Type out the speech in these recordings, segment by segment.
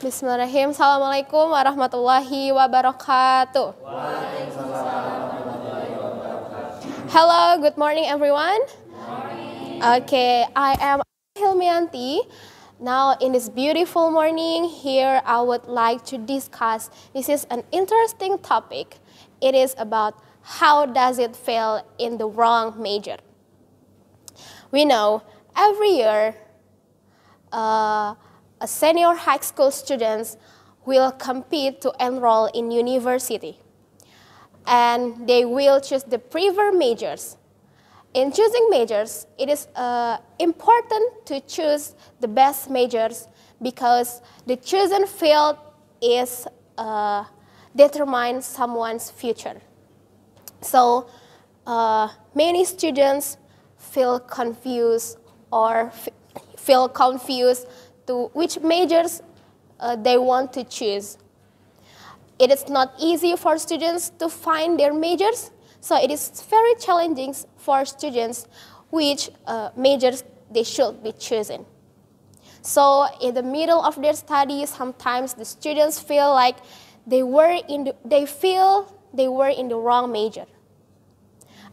Bismillahirrahmanirrahim. Assalamualaikum warahmatullahi wabarakatuh. Hello, good morning everyone. Okay, I am Hilmianti. Now in this beautiful morning here, I would like to discuss, this is an interesting topic. It is about how does it fail in the wrong major. We know every year, a senior high school students will compete to enroll in university. And they will choose the preferred majors. In choosing majors, it is important to choose the best majors because the chosen field is determines someone's future. So many students feel confused to which majors they want to choose. It is not easy for students to find their majors, so it is very challenging for students which majors they should be chosen. So in the middle of their studies, sometimes the students feel like they were in the wrong major.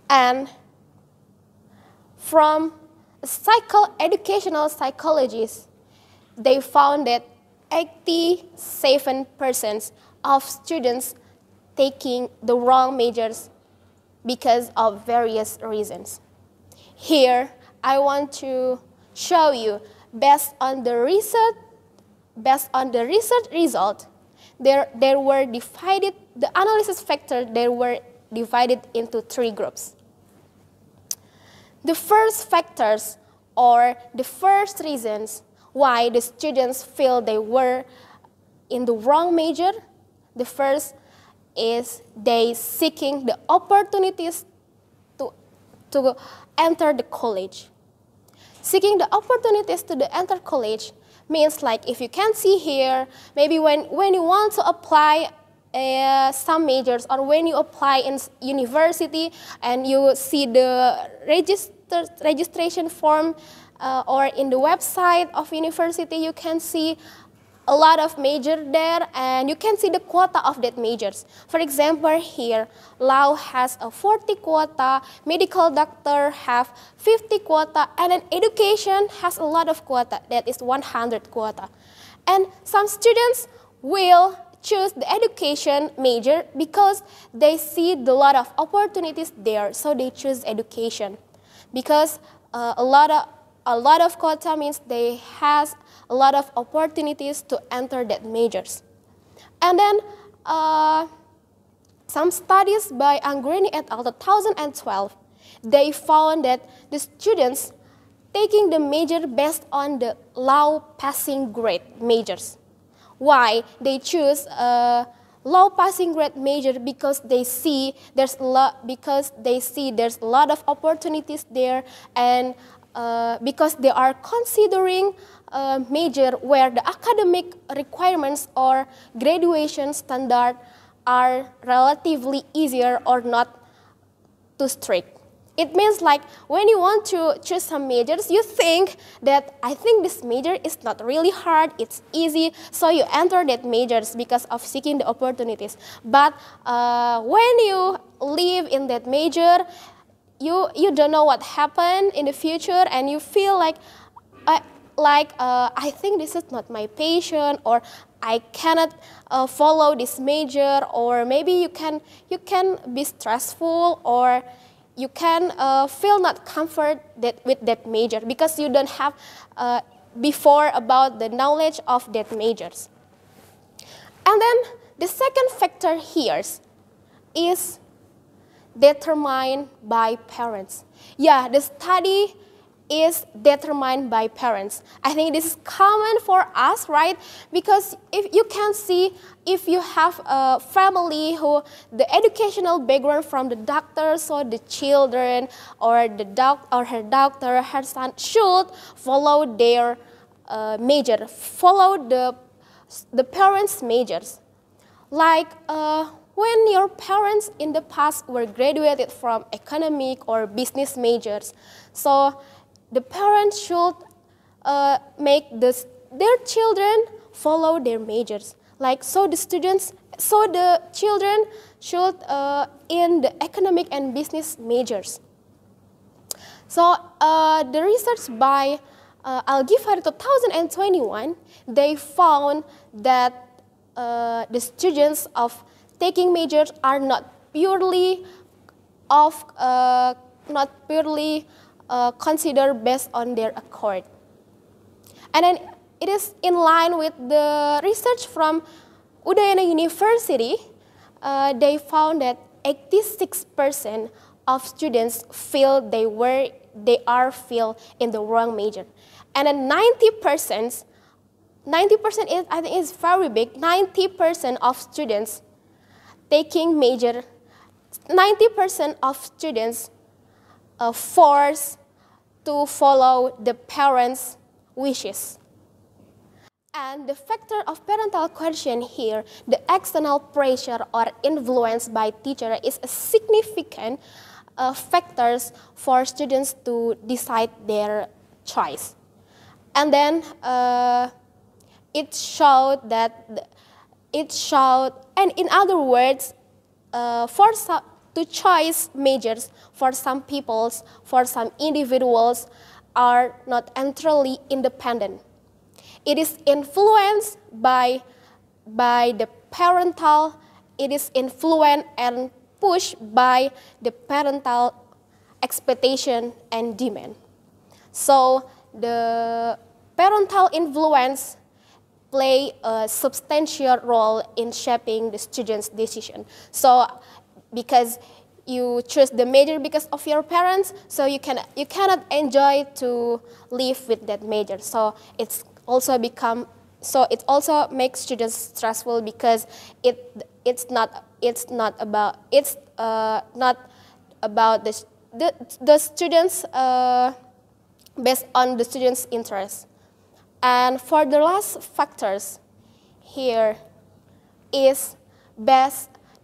And from educational psychologists, they found that 87% of students taking the wrong majors because of various reasons. Here, I want to show you, based on the research result, the analysis factors were divided into 3 groups. The first factors, or the first reasons why the students feel they were in the wrong major, the first is they seeking the opportunities to enter the college. Seeking the opportunities to enter college means, like, if you can see here, maybe when you want to apply some majors, or when you apply in university and you see the registration form or in the website of university, you can see a lot of majors there, and you can see the quota of that majors. For example, here, law has a 40 quota, medical doctor have 50 quota, and then education has a lot of quota, that is 100 quota. And some students will choose the education major because they see a lot of opportunities there, so they choose education. Because a lot of quota means they has a lot of opportunities to enter that majors. And then some studies by Angrini et al. 2012, they found that the students taking the major based on the low passing grade majors. Why they choose low passing grade major? Because they see there's a lot of opportunities there, and because they are considering a major where the academic requirements or graduation standard are relatively easier or not too strict. It means, like, when you want to choose some majors, you think that, I think this major is not really hard, it's easy, so you enter that majors because of seeking the opportunities. But when you live in that major, you don't know what happened in the future, and you feel like, I think this is not my passion, or I cannot follow this major, or maybe you can be stressful, or you can feel not comfort with that major because you don't have before about the knowledge of that majors. And then the second factor here is determined by parents. Yeah, the study is determined by parents. I think this is common for us, right? Because if you can see, if you have a family who the educational background from the doctors or the children or her doctor, her son should follow their major, follow the parents' majors. Like when your parents in the past were graduated from economic or business majors, so the parents should make their children follow their majors. Like, so the children should in the economic and business majors. So the research by Al-Ghifari 2021, they found that the students of taking majors are not purely considered based on their accord. And then it is in line with the research from Udayana University. They found that 86% of students feel they are in the wrong major, and then 90% is, I think, is very big. 90% of students taking major, 90% of students forced to follow the parents' wishes. And the factor of parental coercion here, the external pressure or influence by teacher, is a significant factors for students to decide their choice. And then it showed, and in other words, to choose majors for some peoples, for some individuals, are not entirely independent. It is influenced by the parental, it is influenced and pushed by the parental expectation and demand. So the parental influence play a substantial role in shaping the student's decision. So because you choose the major because of your parents, so you cannot enjoy to live with that major. So it also makes students stressful because it's not about the students based on the students' interests. And for the last factors here is the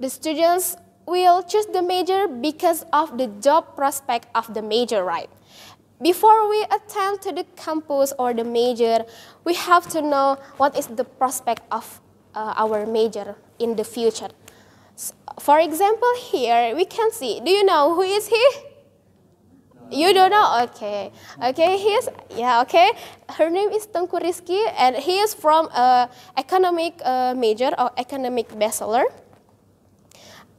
students will choose the major because of the job prospect of the major, right? Before we attend to the campus or the major, we have to know what is the prospect of our major in the future. So, for example, here we can see, do you know who is he? You don't know? Okay. Okay, her name is Tengku Rizky, and he is from economic major or economic bachelor.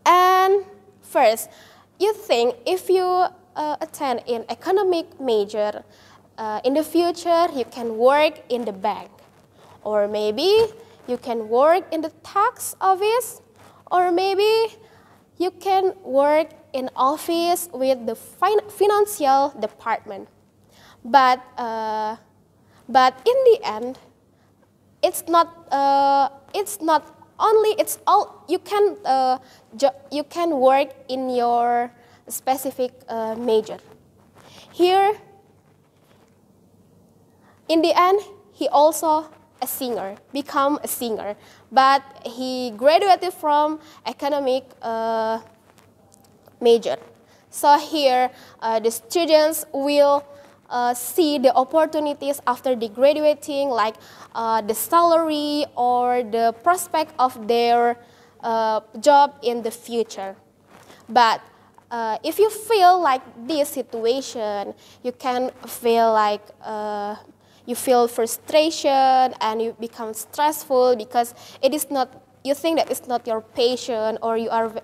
And first, you think if you attend in economic major, in the future you can work in the bank, or maybe you can work in the tax office, or maybe you can work in office with the financial department. But in the end, it's all you can work in your specific major. Here, in the end, he also become a singer, but he graduated from economic major. So here, the students will see the opportunities after the graduating, like the salary or the prospect of their job in the future. But if you feel like this situation, you can feel like you feel frustration and you become stressful because it is not. You think that it's not your passion, or you don't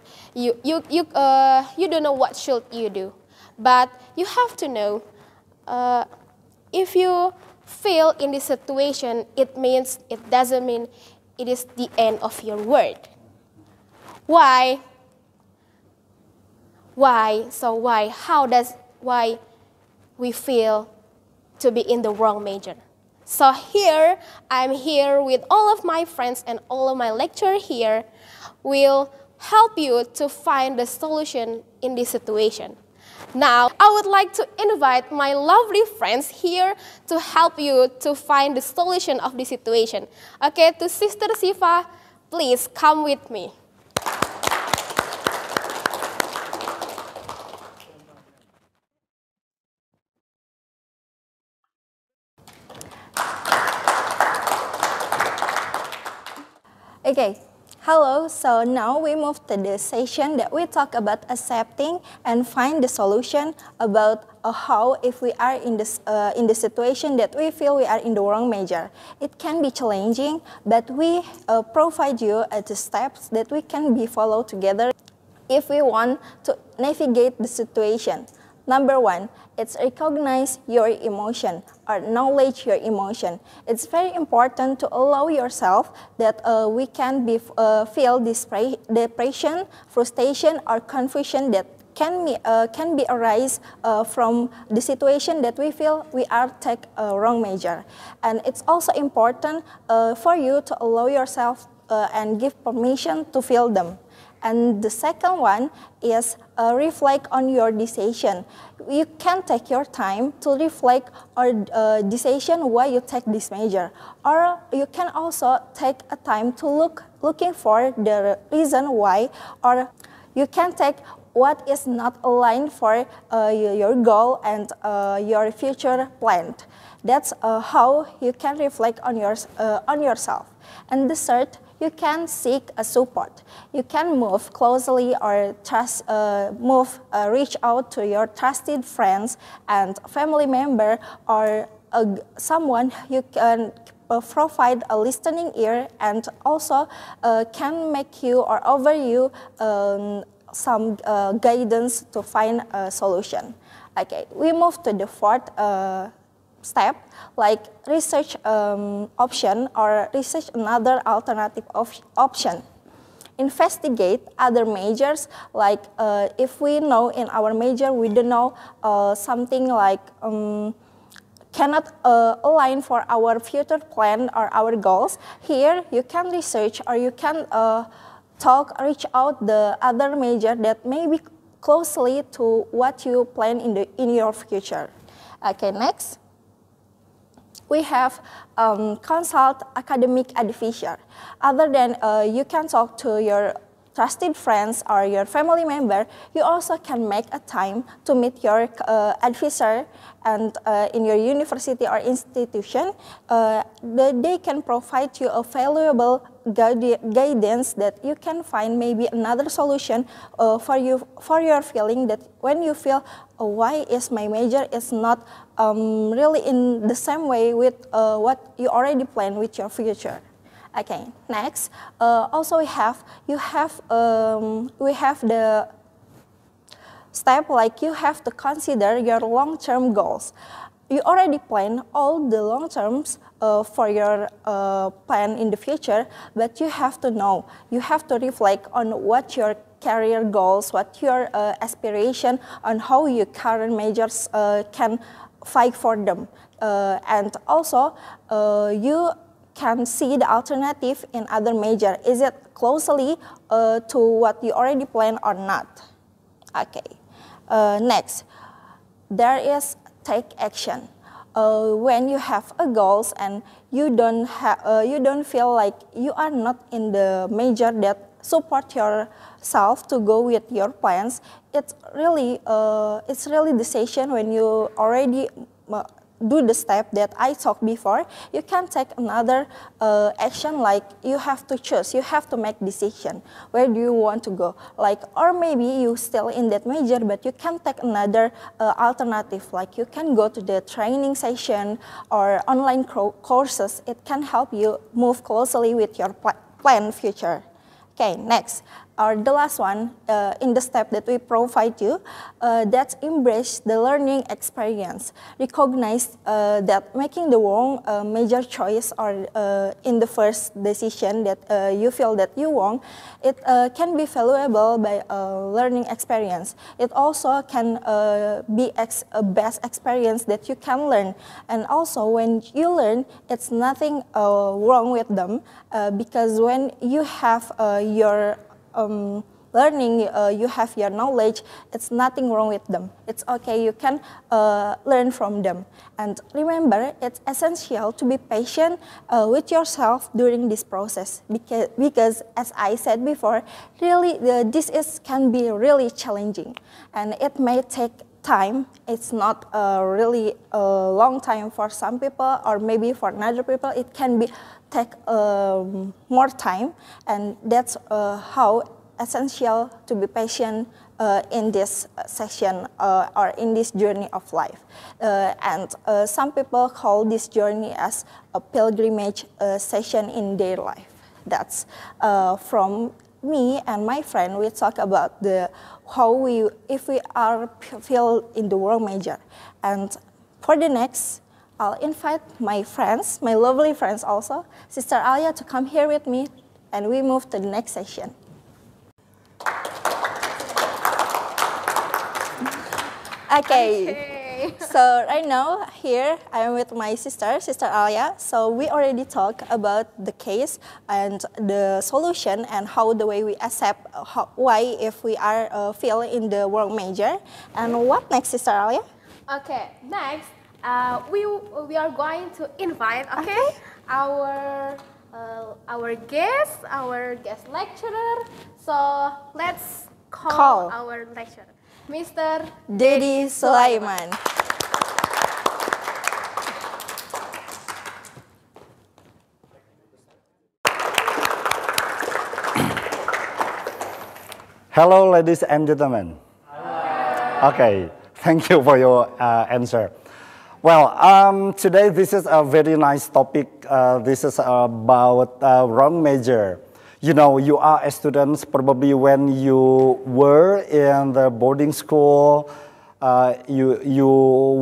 know what should you do. But you have to know, if you fail in this situation, it doesn't mean it is the end of your world. Why? So why we feel to be in the wrong major? So here, I'm here with all of my friends, and all of my lecturer here will help you to find the solution in this situation. Now, I would like to invite my lovely friends here to help you to find the solution of this situation. Okay, to Sister Siva, please come with me. Okay, hello. So now we move to the session that we talk about accepting and find the solution about how if we are in the situation that we feel we are in the wrong major. It can be challenging, but we provide you the steps that we can be followed together if we want to navigate the situation. Number one, it's recognize your emotion or acknowledge your emotion. It's very important to allow yourself that we can feel depression, frustration, or confusion that can be arise from the situation that we feel we are take a wrong major. And it's also important for you to allow yourself and give permission to feel them. And the second one is reflect on your decision. You can take your time to reflect on decision why you take this major. Or you can also take a time to looking for the reason why, or you can take what is not aligned for your goal and your future plan. That's how you can reflect on yourself. And the third, you can seek a support. You can move closely or reach out to your trusted friends and family member or someone you can provide a listening ear and also can make you or offer you some guidance to find a solution. Okay, we move to the fourth step, like research option or research another alternative option. Investigate other majors, like if we know in our major we don't know something like cannot align for our future plan or our goals. Here you can research or you can reach out the other major that may be closely to what you plan in your future. Okay, next. We have consult academic advisor. Other than you can talk to your trusted friends or your family member, you also can make a time to meet your advisor and in your university or institution. They can provide you a valuable guidance that you can find maybe another solution for your feeling that when you feel why is my major is not really in the same way with what you already planned with your future. Okay, next, also we have the step like you have to consider your long-term goals. You already plan all the long terms for your plan in the future, but you have to know, you have to reflect on what your career goals, what your aspiration, on how your current majors can fight for them. And also, you can see the alternative in other major. Is it closely to what you already planned or not? Okay. Next, there is take action. When you have a goals and you don't feel like you are not in the major that support yourself to go with your plans, it's really decision when you already do the step that I talked before. You can take another action, like you have to choose, you have to make decision. Where do you want to go? Like, or maybe you still in that major, but you can take another alternative, like you can go to the training session or online courses. It can help you move closely with your plan future. Okay, next, or the last one in the step that we provide you, that's embrace the learning experience. Recognize that making the wrong major choice or in the first decision that you feel that you wrong, it can be valuable by learning experience. It also can be a best experience that you can learn. And also when you learn, it's nothing wrong with them because when you have your learning, you have your knowledge, it's nothing wrong with them. It's okay, you can learn from them. And remember, it's essential to be patient with yourself during this process because as I said before, really this can be really challenging and it may take time, it's not really a long time for some people, or maybe for another people, it can be take more time, and that's how essential to be patient in this session or in this journey of life. And some people call this journey as a pilgrimage session in their life. That's from me and my friend. We talk about if we are feel in the wrong major. And for the next, I'll invite my friends, my lovely friends also, Sister Alia, to come here with me, and we move to the next session. Okay. So right now, here I am with my sister, Sister Alia. So we already talked about the case and the solution and how the way we accept why if we are feel in the wrong major. And what next, Sister Alia? Okay, next we are going to invite our guest lecturer. So let's call our lecturer, Mr. Dedi Sulaiman. Hello, ladies and gentlemen. Okay, thank you for your answer. Well, today this is a very nice topic. This is about wrong major. You know, you are a student probably when you were in the boarding school, you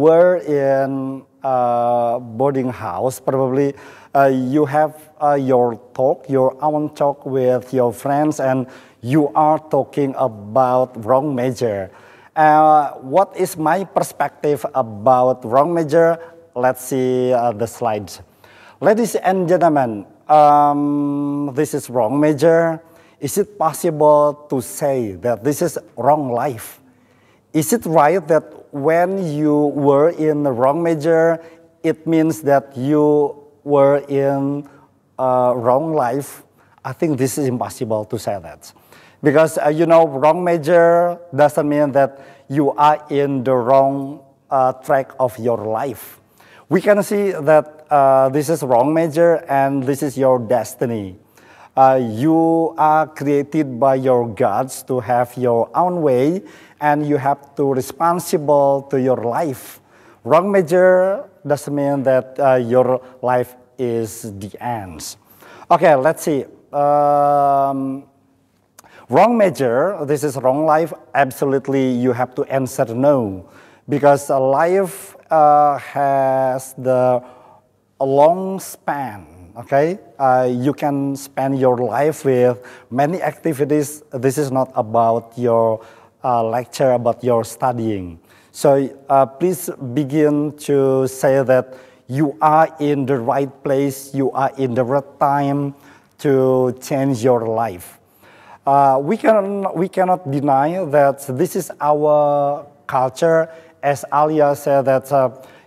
were in boarding house, probably you have your own talk with your friends, and you are talking about wrong major. What is my perspective about wrong major? Let's see the slides. Ladies and gentlemen, this is wrong major. Is it possible to say that this is wrong life? Is it right that when you were in the wrong major, it means that you were in wrong life? I think this is impossible to say that. Because, you know, wrong major doesn't mean that you are in the wrong track of your life. We can see that this is wrong major and this is your destiny. You are created by your gods to have your own way, and you have to responsible to your life. Wrong major doesn't mean that your life is the end. Okay, let's see. Wrong major, this is wrong life. Absolutely, you have to answer no, because life has a long span. Okay, you can spend your life with many activities. This is not about your lecture, about your studying. So please begin to say that you are in the right place, you are in the right time to change your life. We cannot deny that this is our culture. As Alia said, that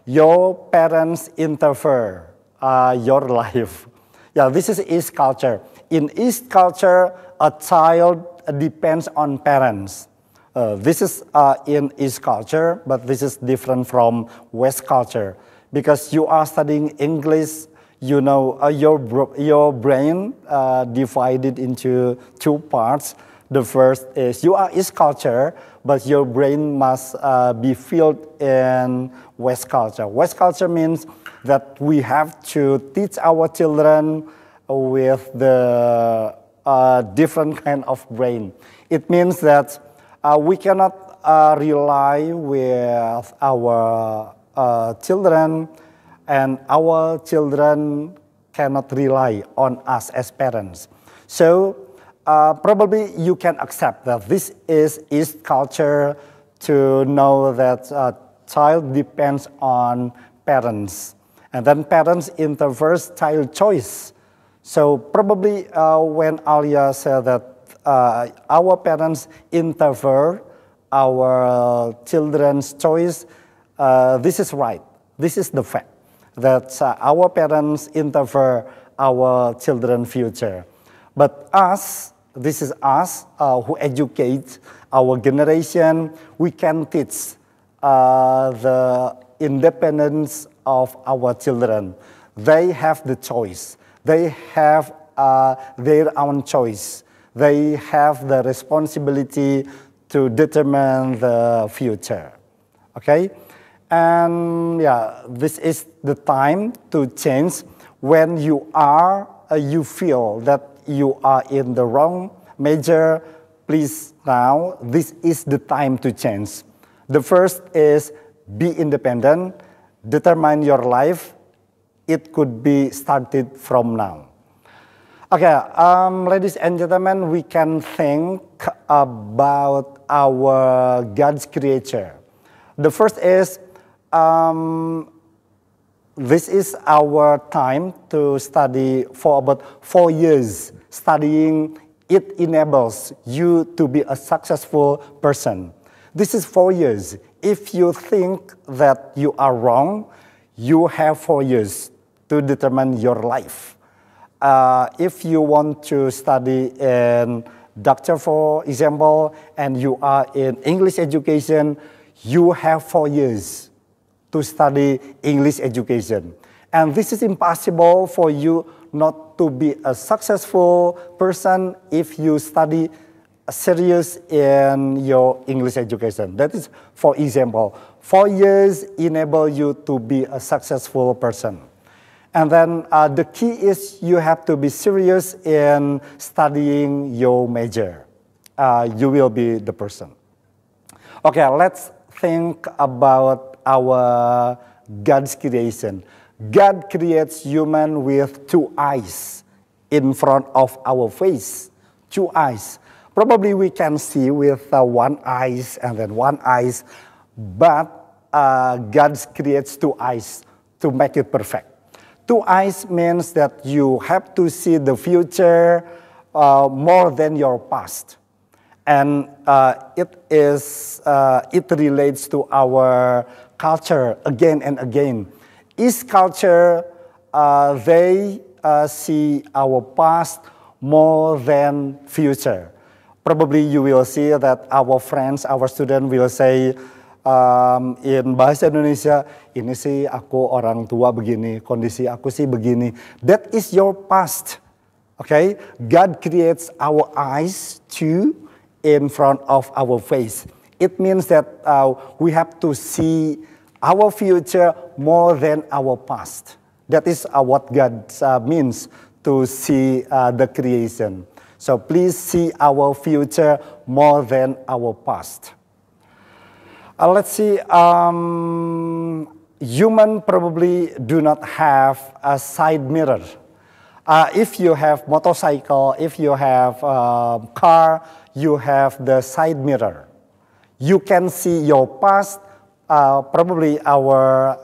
your parents interfere your life. Yeah, this is East culture. In East culture, a child depends on parents. This is in East culture, but this is different from West culture. Because you are studying English, you know, your brain divided into two parts. The first is you are East culture, but your brain must be filled in West culture. West culture means that we have to teach our children with the different kind of brain. It means that we cannot rely with our children, and our children cannot rely on us as parents. So probably you can accept that this is East culture, to know that a child depends on parents. And then parents interfere child choice. So probably when Alia said that our parents interfere our children's choice, this is right. This is the fact that our parents interfere our children's future. But us, this is us who educate our generation, we can teach the independence of our children. They have the choice. They have their own choice. They have the responsibility to determine the future. Okay? And yeah, this is the time to change when you feel that you are in the wrong major. Please now, this is the time to change. The first is be independent, determine your life. It could be started from now. Okay, ladies and gentlemen, we can think about our God's creature. The first is, this is our time to study for about 4 years. Studying, it enables you to be a successful person. This is 4 years. If you think that you are wrong, you have 4 years to determine your life. If you want to study in doctor, for example, and you are in English education, you have 4 years to study English education. And this is impossible for you not to be a successful person if you study serious in your English education. That is, for example, 4 years enable you to be a successful person. And then the key is you have to be serious in studying your major. You will be the person. Okay, let's think about our God's creation. God creates human with 2 eyes in front of our face. 2 eyes. Probably we can see with 1 eye and then 1 eye, but God creates 2 eyes to make it perfect. 2 eyes means that you have to see the future more than your past. And it relates to our culture again and again. Each culture, they see our past more than future. Probably you will see that our friends, our students will say, in bahasa Indonesia, ini sih aku orang tua begini, kondisi aku sih begini. That is your past. Okay? God creates our eyes too in front of our face. It means that we have to see our future more than our past. That is what God means to see the creation. So please see our future more than our past. Let's see, human probably do not have a side mirror. If you have motorcycle, if you have car, you have the side mirror. You can see your past, probably our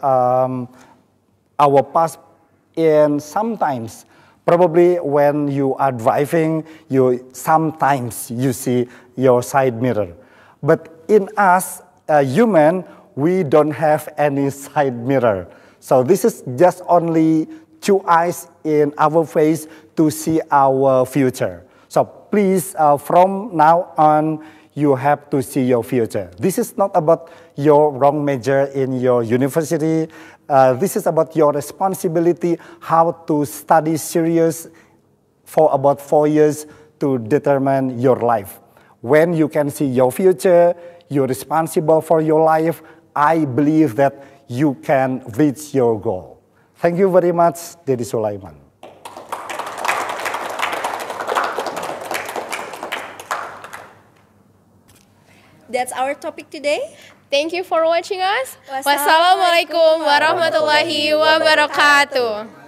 past, and sometimes, probably when you are driving, sometimes you see your side mirror. But in us, human, we don't have any side mirror. So this is just only 2 eyes in our face to see our future. So please, from now on, you have to see your future. This is not about your wrong major in your university. This is about your responsibility, how to study serious for about 4 years to determine your life. When you can see your future, you're responsible for your life, I believe that you can reach your goal. Thank you very much, Dedi Sulaiman. That's our topic today. Thank you for watching us. Wassalamualaikum warahmatullahi wabarakatuh.